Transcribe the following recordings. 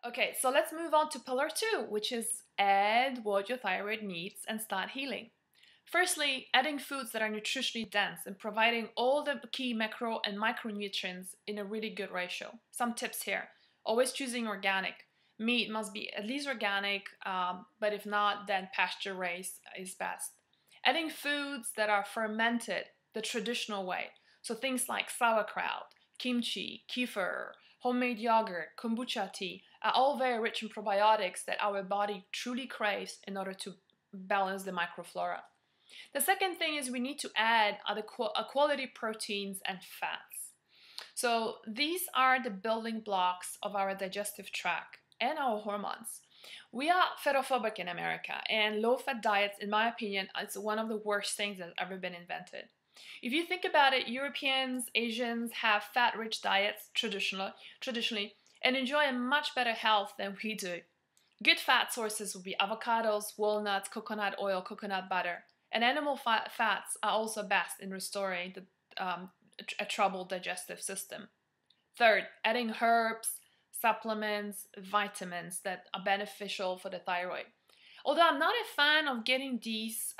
Okay, so let's move on to pillar two, which is add what your thyroid needs and start healing. Firstly, adding foods that are nutritionally dense and providing all the key macro and micronutrients in a really good ratio. Some tips here. Always choosing organic. Meat must be at least organic, but if not, then pasture-raised is best. Adding foods that are fermented the traditional way. So things like sauerkraut, kimchi, kefir, homemade yogurt, kombucha tea are all very rich in probiotics that our body truly craves in order to balance the microflora. The second thing is we need to add other quality proteins and fats. So these are the building blocks of our digestive tract and our hormones. We are fat-o-phobic in America, and low-fat diets, in my opinion, is one of the worst things that's ever been invented. If you think about it, Europeans, Asians have fat-rich diets traditionally and enjoy a much better health than we do. Good fat sources would be avocados, walnuts, coconut oil, coconut butter. And animal fats are also best in restoring a troubled digestive system. Third, adding herbs, supplements, vitamins that are beneficial for the thyroid. Although I'm not a fan of getting these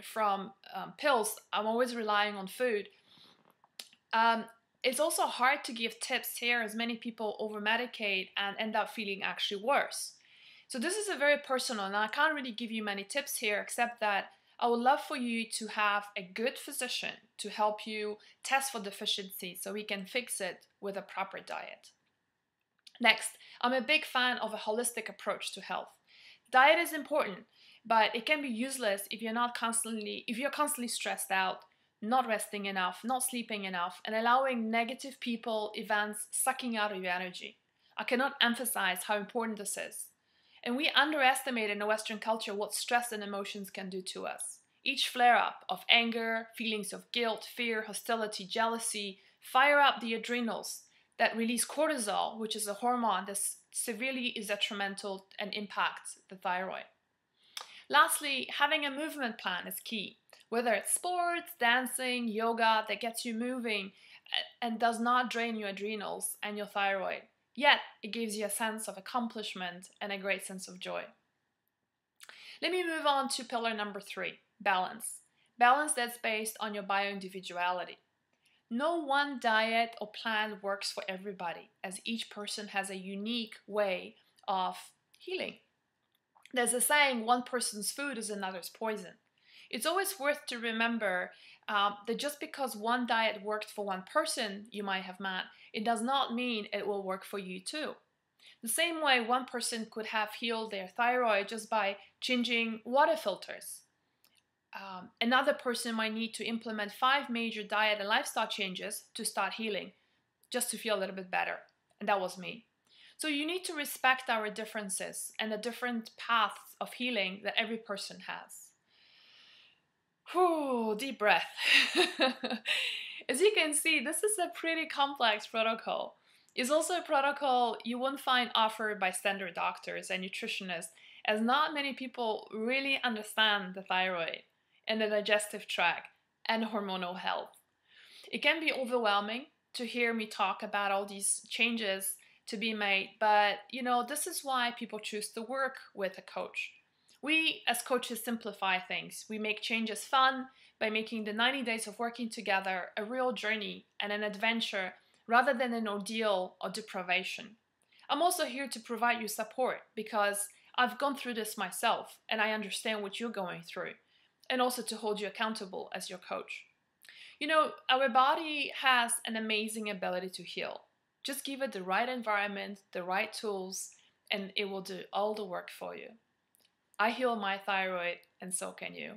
from pills, I'm always relying on food. It's also hard to give tips here as many people over-medicate and end up feeling actually worse. So this is a very personal, and I can't really give you many tips here except that I would love for you to have a good physician to help you test for deficiency so we can fix it with a proper diet. Next, I'm a big fan of a holistic approach to health. Diet is important, but it can be useless if you're constantly stressed out, not resting enough, not sleeping enough, and allowing negative people, events sucking out of your energy. I cannot emphasize how important this is. And we underestimate in the Western culture what stress and emotions can do to us. Each flare-up of anger, feelings of guilt, fear, hostility, jealousy, fire up the adrenals that release cortisol, which is a hormone that severely is detrimental and impacts the thyroid. Lastly, having a movement plan is key. Whether it's sports, dancing, yoga that gets you moving and does not drain your adrenals and your thyroid. Yet, it gives you a sense of accomplishment and a great sense of joy. Let me move on to pillar number 3, balance. Balance that's based on your bioindividuality. No one diet or plan works for everybody, as each person has a unique way of healing. There's a saying, one person's food is another's poison. It's always worth to remember that just because one diet worked for one person you might have met, it does not mean it will work for you too. The same way one person could have healed their thyroid just by changing water filters. Another person might need to implement 5 major diet and lifestyle changes to start healing, just to feel a little bit better. And that was me. So you need to respect our differences and the different paths of healing that every person has. Whew, deep breath. As you can see, this is a pretty complex protocol. It's also a protocol you won't find offered by standard doctors and nutritionists, as not many people really understand the thyroid and the digestive tract and hormonal health. It can be overwhelming to hear me talk about all these changes to be made, but this is why people choose to work with a coach. We, as coaches, simplify things. We make changes fun by making the 90 days of working together a real journey and an adventure rather than an ordeal or deprivation. I'm also here to provide you support because I've gone through this myself and I understand what you're going through, and also to hold you accountable as your coach. Our body has an amazing ability to heal. Just give it the right environment, the right tools, and it will do all the work for you. I heal my thyroid, and so can you.